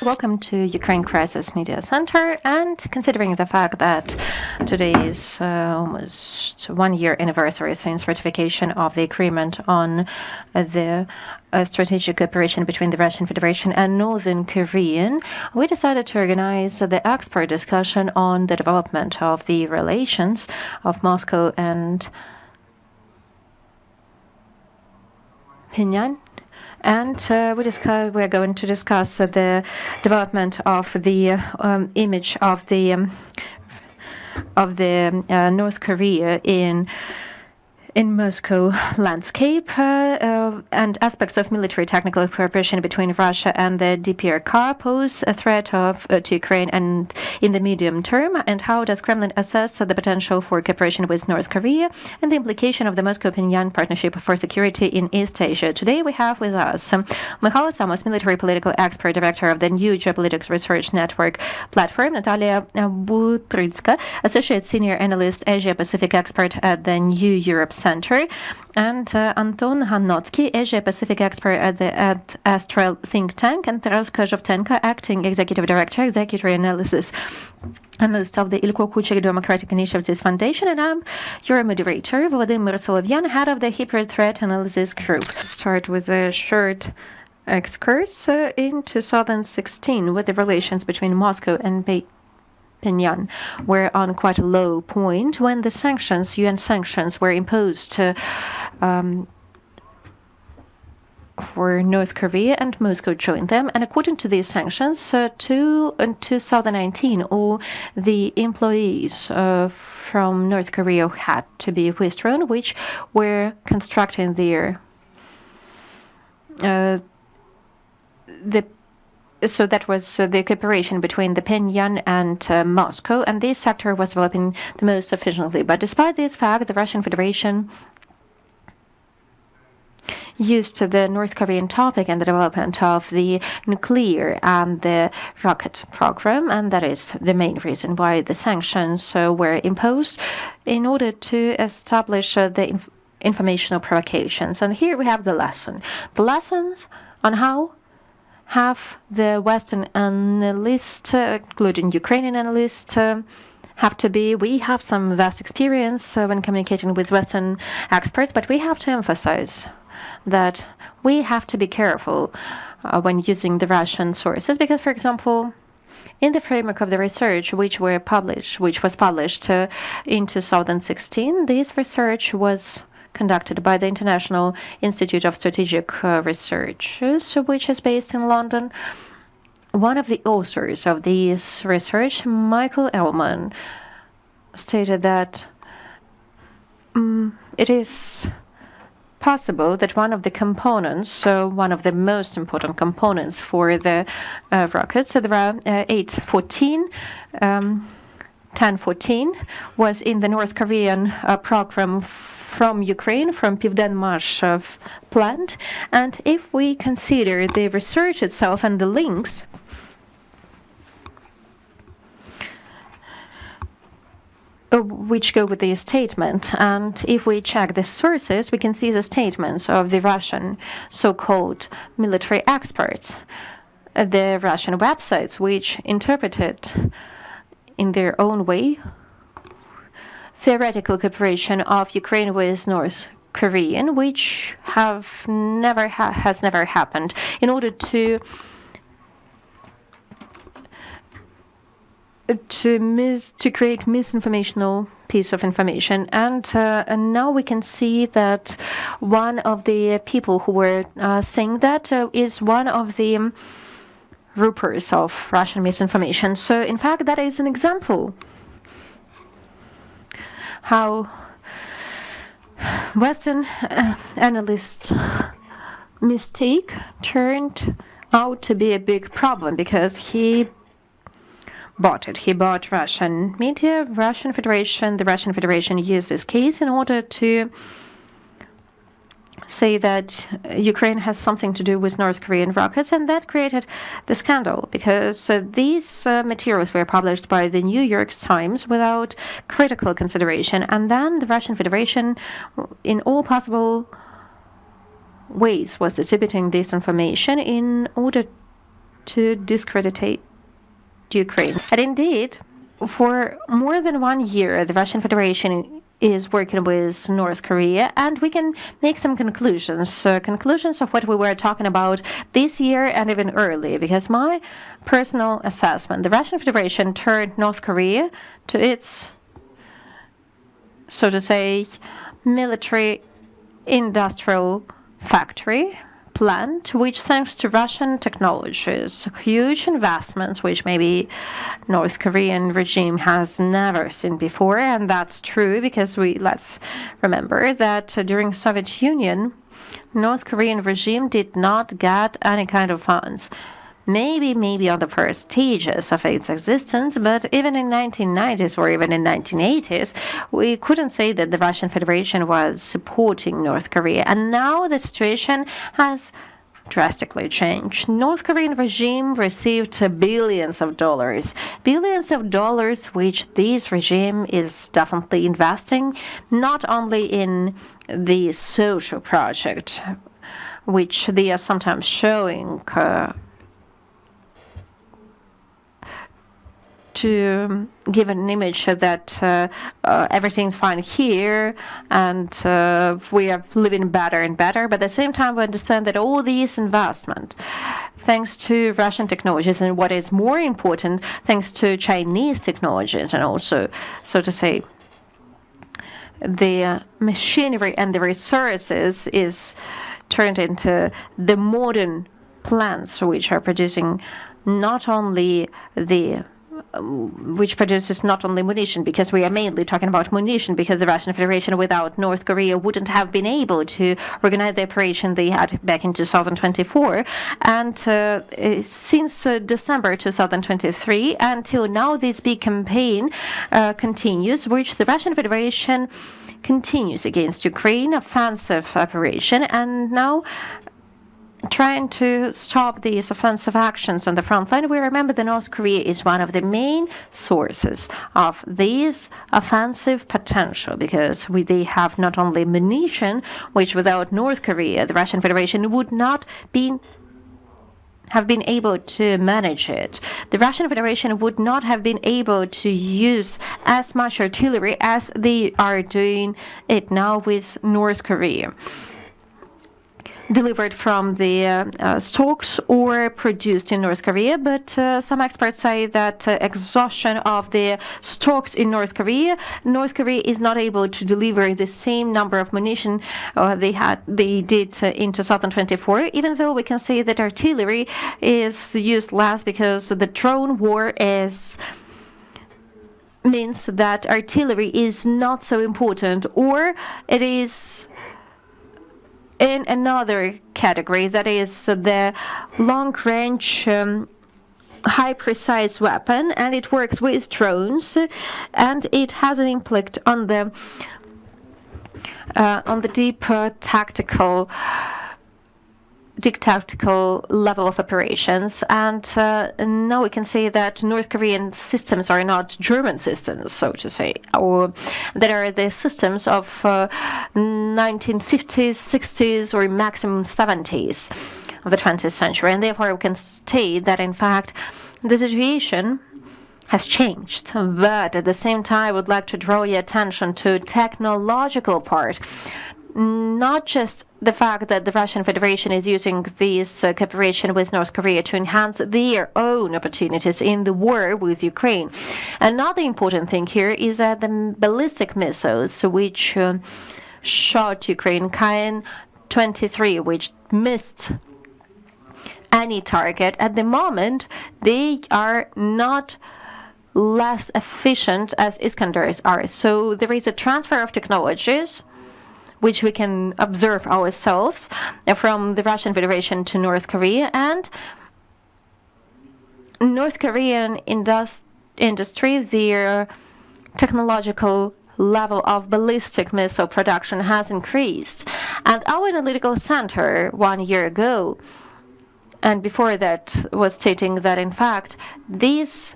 Welcome to Ukraine Crisis Media Center. And considering the fact that today is almost 1 year anniversary since ratification of the agreement on the strategic cooperation between the Russian Federation and Northern Korea, we decided to organize the expert discussion on the development of the relations of Moscow and Pyongyang. And we're going to discuss the development of the image of the North Korea in Moscow landscape and aspects of military technical cooperation between Russia and the DPRK pose a threat to Ukraine and in the medium term, and how does Kremlin assess the potential for cooperation with North Korea and the implication of the Moscow-Pyongyang partnership for security in East Asia. Today we have with us Mykhailo, Samus, military political expert, director of the new Geopolitics Research Network platform, Natalia Butyrska, associate senior analyst, Asia Pacific expert at the New Europe Center, and Anton, Ganotsky, Asia Pacific expert at the AdAstra think tank, and Zhovtenko, acting executive director, executive analyst of the Ilko Kucheriv Democratic Initiatives Foundation, and I'm your moderator, Vladimir Solovyan, head of the Hyper Threat Analysis Group. Start with a short excursus in 2016 with the relations between Moscow and Pyongyang were on quite a low point when the sanctions, UN sanctions, were imposed for North Korea, and Moscow joined them. And according to these sanctions, in 2019, all the employees from North Korea had to be withdrawn, which were constructing so that was the cooperation between the Pyongyang and Moscow, and this sector was developing the most efficiently. But despite this fact, the Russian Federation used the North Korean topic and the development of the nuclear and the rocket program, and that is the main reason why the sanctions were imposed, in order to establish the informational provocations. And here we have the lesson. The lessons on how have the Western analysts, including Ukrainian analysts, have to be. We have some vast experience when communicating with Western experts, but we have to emphasize that we have to be careful when using the Russian sources, because, for example, in the framework of the research which was published in 2016, this research was conducted by the International Institute of Strategic Research, which is based in London. One of the authors of this research, Mykhailo, stated that it is possible that one of the components, one of the most important components for the rockets, there are 1014, was in the North Korean program from Ukraine, from Pivdenmarsh plant. And if we consider the research itself and the links, which go with the statement, and if we check the sources, we can see the statements of the Russian so-called military experts, the Russian websites, which interpreted in their own way theoretical cooperation of Ukraine with North Korea, which has never happened, in order to create misinformational piece of information. And now we can see that one of the people who were saying that is one of the rupers of Russian misinformation. So in fact, that is an example how Western analysts' mistake turned out to be a big problem, because he bought it. He bought Russian media, Russian Federation. The Russian Federation used this case in order to say that Ukraine has something to do with North Korean rockets, and that created the scandal, because these materials were published by the New York Times without critical consideration, and then the Russian Federation, in all possible ways, was distributing this information in order to discredit Ukraine. And indeed, for more than 1 year, the Russian Federation is working with North Korea, and we can make some conclusions of what we were talking about this year and even earlier, because my personal assessment, the Russian Federation turned North Korea to its, so to say, military industrial factory plant, which thanks to Russian technologies, huge investments, which maybe North Korean regime has never seen before. And that's true because let's remember that during Soviet Union, North Korean regime did not get any kind of funds. Maybe on the first stages of its existence, but even in 1990s or even in 1980s, we couldn't say that the Russian Federation was supporting North Korea. And now the situation has drastically changed. North Korean regime received billions of dollars, which this regime is definitely investing not only in the social project, which they are sometimes showing to give an image that everything's fine here and we are living better and better. But at the same time, we understand that all these investment, thanks to Russian technologies, and what is more important, thanks to Chinese technologies, and also, so to say, the machinery and the resources is turned into the modern plants, which are producing not only which produces not only munition, because we are mainly talking about munition, because the Russian Federation without North Korea wouldn't have been able to organize the operation they had back in 2024. And since December 2023 until now, this big campaign continues, which the Russian Federation continues against Ukraine, offensive operation, and now trying to stop these offensive actions on the front line. We remember that North Korea is one of the main sources of this offensive potential, because they have not only munition, which without North Korea, the Russian Federation would not have been able to manage it. The Russian Federation would not have been able to use as much artillery as they are doing it now with North Korea, delivered from the stocks or produced in North Korea. But some experts say that exhaustion of the stocks in North Korea is not able to deliver the same number of munition they did in 2024, even though we can say that artillery is used less, because the drone war means that artillery is not so important, or it is in another category, that is the long-range, high precise weapon, and it works with drones, and it has an impact on the deep tactical level of operations. And now we can say that North Korean systems are not German systems, so to say, or that are the systems of 1950s, 60s, or maximum 70s of the 20th century. And therefore we can state that, in fact, the situation has changed. But at the same time, I would like to draw your attention to technological part. Not just the fact that the Russian Federation is using this cooperation with North Korea to enhance their own opportunities in the war with Ukraine. Another important thing here is that the ballistic missiles which shot Ukraine, Kain 23, which missed any target, at the moment they are not less efficient as Iskanders are. So there is a transfer of technologies which we can observe ourselves from the Russian Federation to North Korea, and North Korean industry, their technological level of ballistic missile production has increased. And our analytical center 1 year ago, and before that, was stating that, in fact, these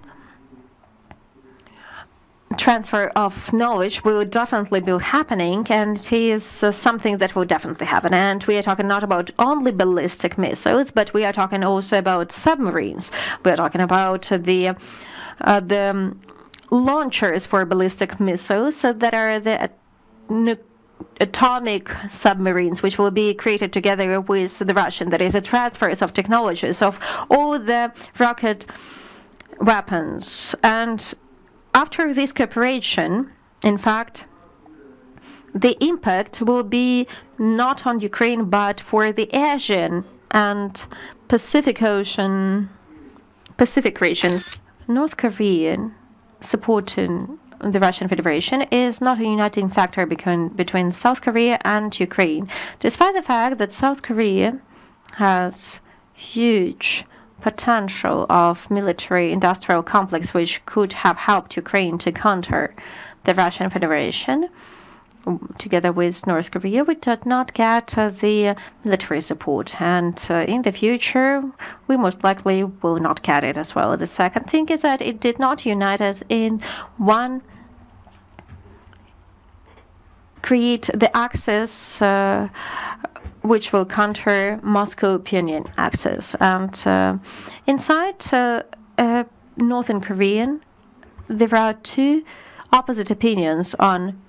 transfer of knowledge will definitely be happening, and it is something that will definitely happen. And we are talking not about only ballistic missiles, but we are talking also about submarines. We are talking about the launchers for ballistic missiles that are the atomic submarines, which will be created together with the Russian. That is a transfer of technologies of all the rocket weapons. And after this cooperation, in fact, the impact will be not on Ukraine, but for the Asian and Pacific regions. North Korea supporting the Russian Federation is not a uniting factor between South Korea and Ukraine, despite the fact that South Korea has huge potential of military industrial complex which could have helped Ukraine to counter the Russian Federation. Together with North Korea, we did not get the military support, and in the future we most likely will not get it as well. The second thing is that it did not unite us in one, create the axis which will counter Moscow-Pyongyang axis. And inside Northern Korean, there are two opposite opinions on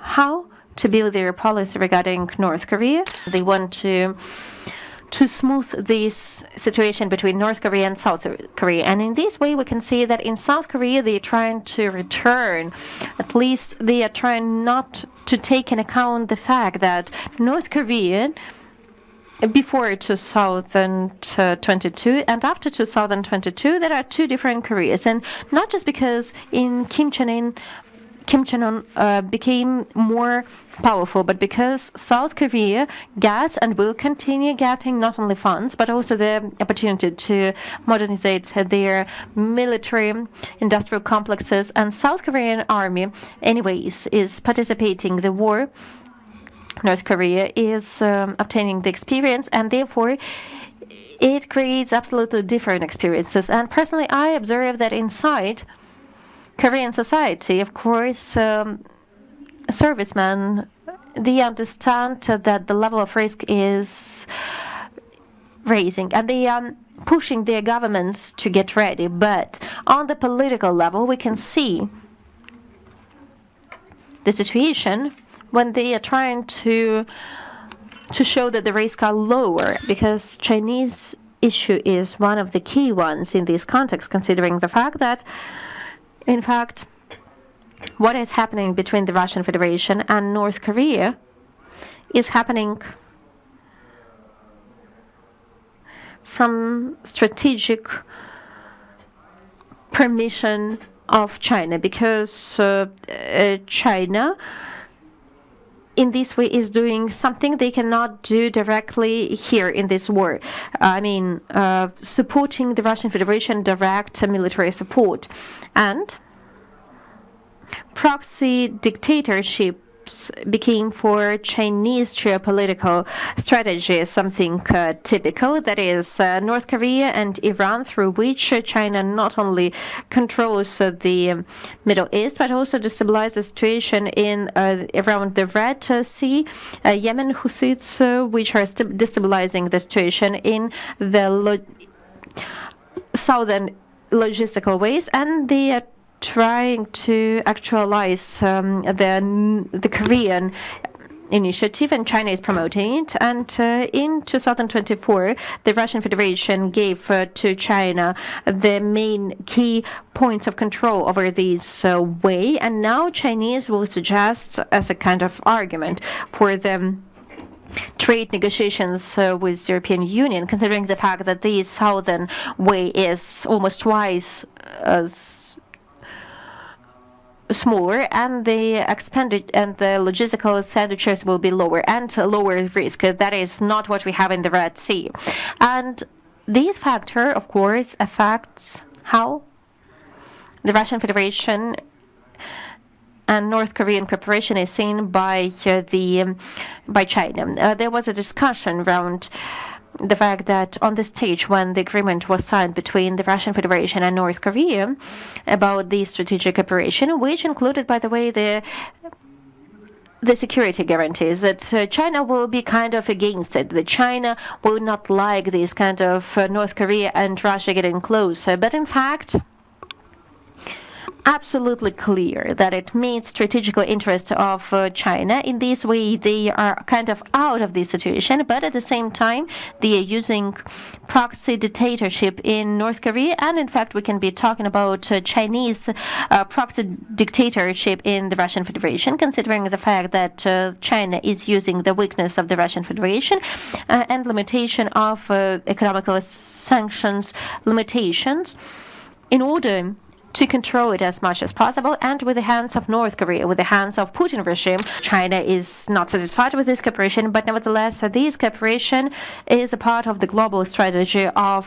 how to build their policy regarding North Korea. They want to smooth this situation between North Korea and South Korea. And in this way, we can see that in South Korea, they're trying to return, at least they are trying not to take into account the fact that North Korea, before 2022 and after 2022, there are two different Koreas. And not just because in Kim Jong-un became more powerful, but because South Korea gets and will continue getting not only funds, but also the opportunity to modernize their military industrial complexes. And South Korean army, anyways, is participating in the war. North Korea is obtaining the experience, and therefore it creates absolutely different experiences. And personally, I observe that inside Korean society, of course, servicemen, they understand that the level of risk is raising, and they are pushing their governments to get ready. But on the political level, we can see the situation when they are trying to show that the risks are lower, because Chinese issue is one of the key ones in this context, considering the fact that, in fact, what is happening between the Russian Federation and North Korea is happening from strategic permission of China, because China in this way is doing something they cannot do directly here in this war. I mean, supporting the Russian Federation, direct military support, and proxy dictatorships became for Chinese geopolitical strategy something typical. That is North Korea and Iran, through which China not only controls the Middle East, but also destabilizes the situation in around the Red Sea, Yemen Houthis, which are destabilizing the situation in the southern logistical ways, and the trying to actualize the Korean initiative, and China is promoting it. And in 2024, the Russian Federation gave to China the main key points of control over this way, and now Chinese will suggest as a kind of argument for the trade negotiations with the European Union, considering the fact that the southern way is almost twice as smaller, and the expanded and the logistical expenditures will be lower and lower risk. That is not what we have in the Red Sea. And this factor, of course, affects how the Russian Federation and North Korean cooperation is seen by China. There was a discussion around the fact that on the stage when the agreement was signed between the Russian Federation and North Korea about the strategic operation, which included, by the way, the security guarantees, that China will be kind of against it, that China will not like this kind of North Korea and Russia getting closer. But in fact, absolutely clear that it meets strategic interests of China. In this way, they are kind of out of this situation, but at the same time, they are using proxy dictatorship in North Korea, and in fact, we can be talking about Chinese proxy dictatorship in the Russian Federation, considering the fact that China is using the weakness of the Russian Federation and limitation of economical sanctions limitations in order to control it as much as possible, and with the hands of North Korea, with the hands of Putin regime. China is not satisfied with this cooperation, but nevertheless, this cooperation is a part of the global strategy of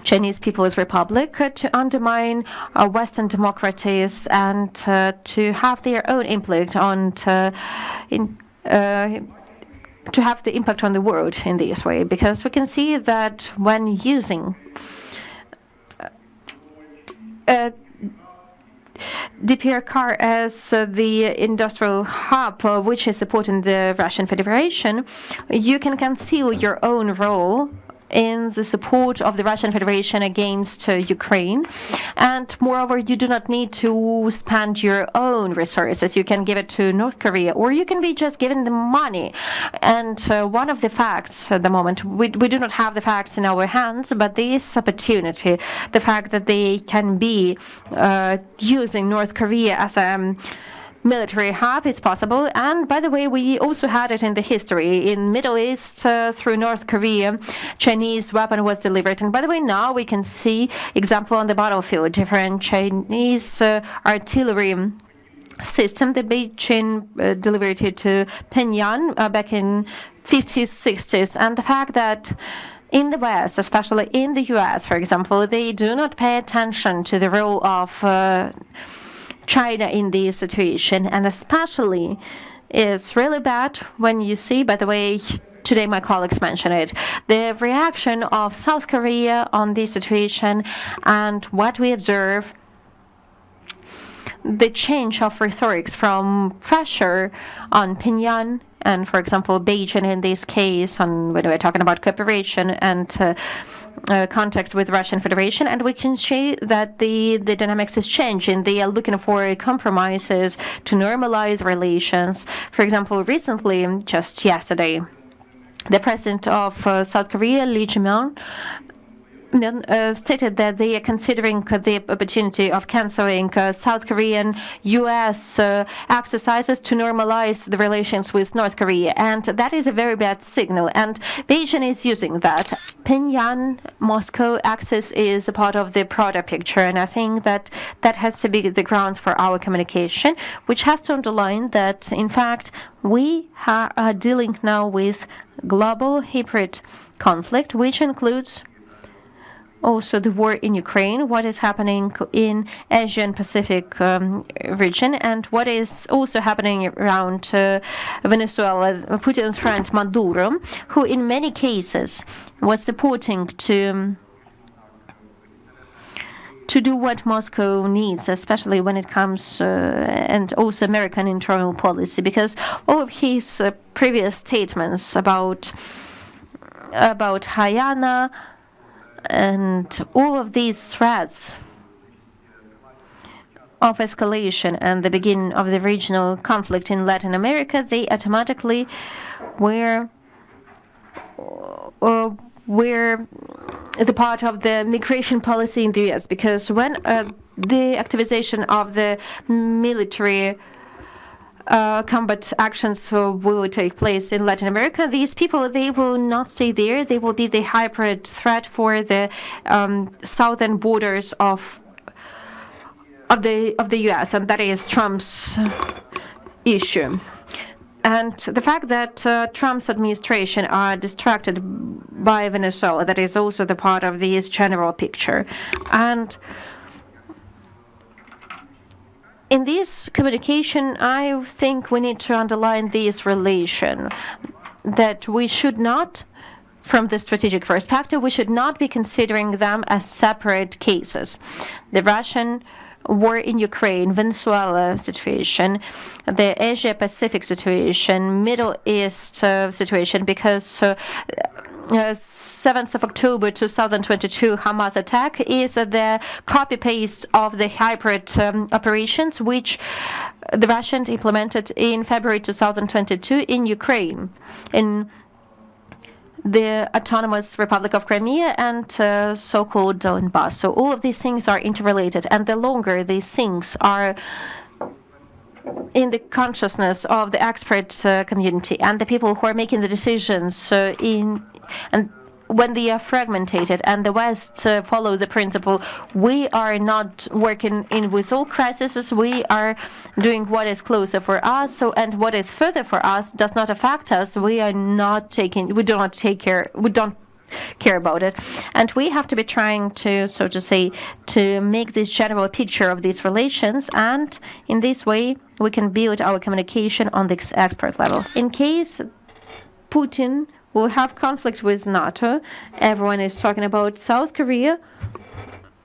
Chinese People's Republic to undermine Western democracies and to have their own impact on to have the impact on the world in this way, because we can see that when using DPRK as the industrial hub, which is supporting the Russian Federation, you can conceal your own role in the support of the Russian Federation against Ukraine. And moreover, you do not need to spend your own resources. You can give it to North Korea, or you can be just giving them money. And one of the facts at the moment, we do not have the facts in our hands, but this opportunity, the fact that they can be using North Korea as a military hub, it's possible. And by the way, we also had it in the history. In Middle East, through North Korea, Chinese weapon was delivered. And by the way, now we can see example on the battlefield, different Chinese artillery system. The Beijing delivered it to Pyongyang back in 50s, 60s. And the fact that in the West, especially in the US, for example, they do not pay attention to the role of China in this situation, and especially it's really bad when you see, by the way, today my colleagues mentioned it, the reaction of South Korea on this situation, and what we observe, the change of rhetorics from pressure on Pyongyang and, for example, Beijing in this case, on when we're talking about cooperation and context with Russian Federation, and we can see that the dynamics is changing. They are looking for compromises to normalize relations. For example, recently, just yesterday, the president of South Korea, Lee Jae-myung, stated that they are considering the opportunity of canceling South Korean U.S. exercises to normalize the relations with North Korea. And that is a very bad signal. And Beijing is using that. Pyongyang, Moscow axis is a part of the broader picture. And I think that that has to be the grounds for our communication, which has to underline that, in fact, we are dealing now with global hybrid conflict, which includes also the war in Ukraine, what is happening in Asian Pacific region, and what is also happening around Venezuela. Putin's friend Maduro, who in many cases was supporting to do what Moscow needs, especially when it comes and also American internal policy, because all of his previous statements about Hayana and all of these threats of escalation and the beginning of the regional conflict in Latin America, they automatically were the part of the migration policy in the U.S. Because when the activation of the military combat actions will take place in Latin America, these people, they will not stay there. They will be the hybrid threat for the southern borders of the U.S., and that is Trump's issue. And the fact that Trump's administration are distracted by Venezuela, that is also the part of this general picture. And in this communication, I think we need to underline this relation, that we should not from the strategic perspective, we should not be considering them as separate cases. The Russian war in Ukraine, Venezuela situation, the Asia-Pacific situation, Middle East situation, because 7th of October 2022 Hamas attack is the copy-paste of the hybrid operations which the Russians implemented in February 2022 in Ukraine, in the Autonomous Republic of Crimea and so-called Donbass. So all of these things are interrelated, and the longer these things are in the consciousness of the expert community and the people who are making the decisions and when they are fragmented and the West follow the principle, we are not working in with all crises, we are doing what is closer for us, and what is further for us does not affect us, we don't care about it. And we have to be trying to, so to say, to make this general picture of these relations, and in this way we can build our communication on this expert level. In case Putin will have conflict with NATO, everyone is talking about South Korea,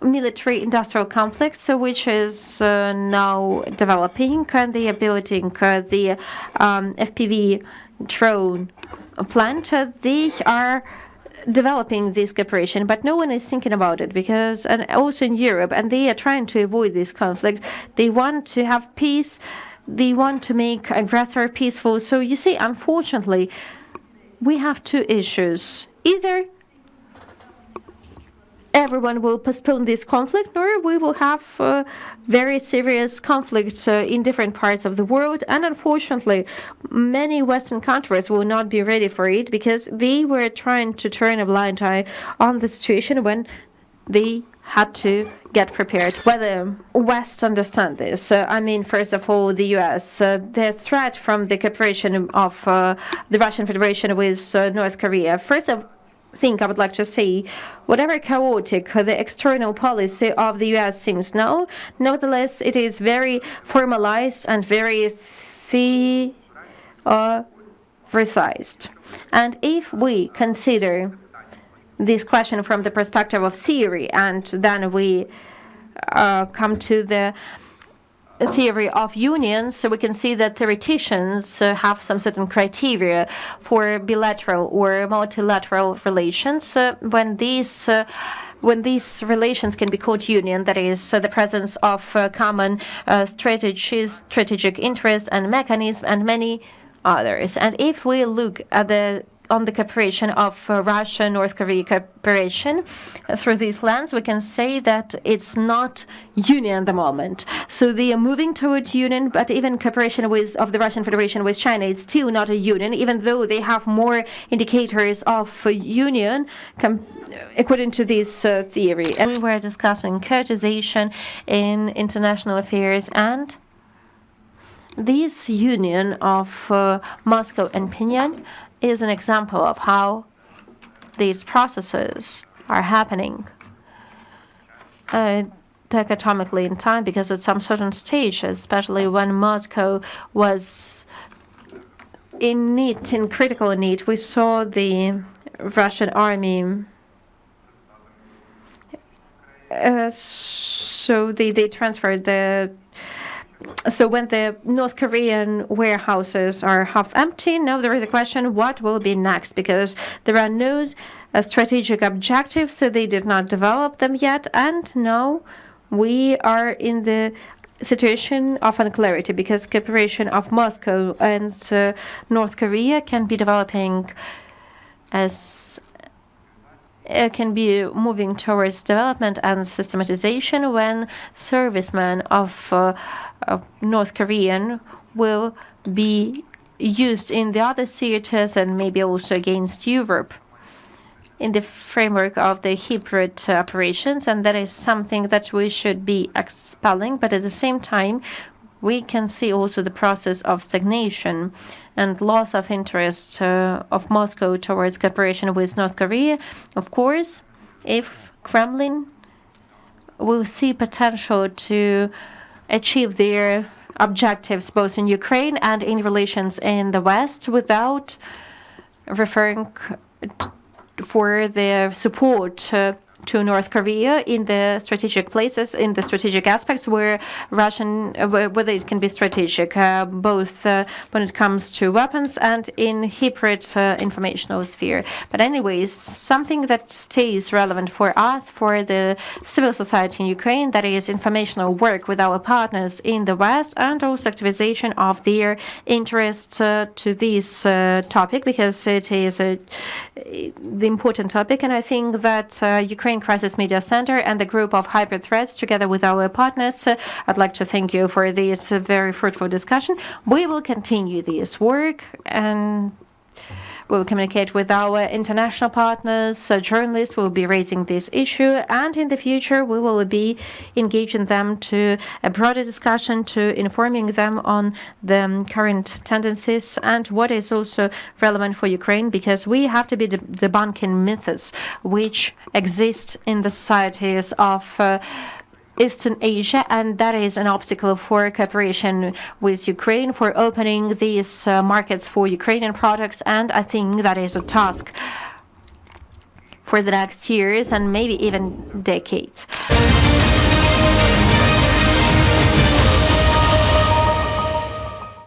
military industrial complex, which is now developing, and they are building the FPV drone plant. They are developing this cooperation, but no one is thinking about it, because, and also in Europe, and they are trying to avoid this conflict. They want to have peace, they want to make aggressor peaceful. So you see, unfortunately, we have two issues. Either everyone will postpone this conflict, or we will have very serious conflicts in different parts of the world. And unfortunately, many Western countries will not be ready for it, because they were trying to turn a blind eye on the situation when they had to get prepared. Whether West understand this, I mean, first of all, the U.S., the threat from the cooperation of the Russian Federation with North Korea. First of thing I would like to say, whatever chaotic the external policy of the U.S. seems now, nevertheless, it is very formalized and very theorized. And if we consider this question from the perspective of theory, and then we come to the theory of unions, so we can see that theoreticians have some certain criteria for bilateral or multilateral relations when these relations can be called union, that is the presence of common strategies, strategic interests and mechanisms, and many others. And if we look at on the cooperation of Russia-North Korea cooperation through this lens, we can say that it's not union at the moment. So they are moving towards union, but even cooperation of the Russian Federation with China is still not a union, even though they have more indicators of union according to this theory. And we were discussing courtization in international affairs, and this union of Moscow and Pyongyang is an example of how these processes are happening dichotomically in time, because at some certain stage, especially when Moscow was in critical need, we saw the Russian army. So they transferred the. So when the North Korean warehouses are half empty, now there is a question, what will be next? Because there are no strategic objectives, so they did not develop them yet. And now we are in the situation of unclarity, because cooperation of Moscow and North Korea can be developing as can be moving towards development and systematization when servicemen of North Korean will be used in the other theaters and maybe also against Europe in the framework of the hybrid operations, and that is something that we should be expelling. But at the same time, we can see also the process of stagnation and loss of interest of Moscow towards cooperation with North Korea. Of course, if Kremlin will see potential to achieve their objectives both in Ukraine and in relations in the West without referring for their support to North Korea in the strategic places, in the strategic aspects where whether it can be strategic, both when it comes to weapons and in hybrid informational sphere. But anyways, something that stays relevant for us, for the civil society in Ukraine, that is informational work with our partners in the West, and also activization of their interest to this topic, because it is the important topic. And I think that Ukraine Crisis Media Center and the group of hybrid threats, together with our partners, I'd like to thank you for this very fruitful discussion. We will continue this work, and we will communicate with our international partners, journalists will be raising this issue, and in the future we will be engaging them to a broader discussion, to informing them on the current tendencies and what is also relevant for Ukraine, because we have to be debunking myths which exist in the societies of Eastern Asia, and that is an obstacle for cooperation with Ukraine, for opening these markets for Ukrainian products, and I think that is a task for the next years and maybe even decades.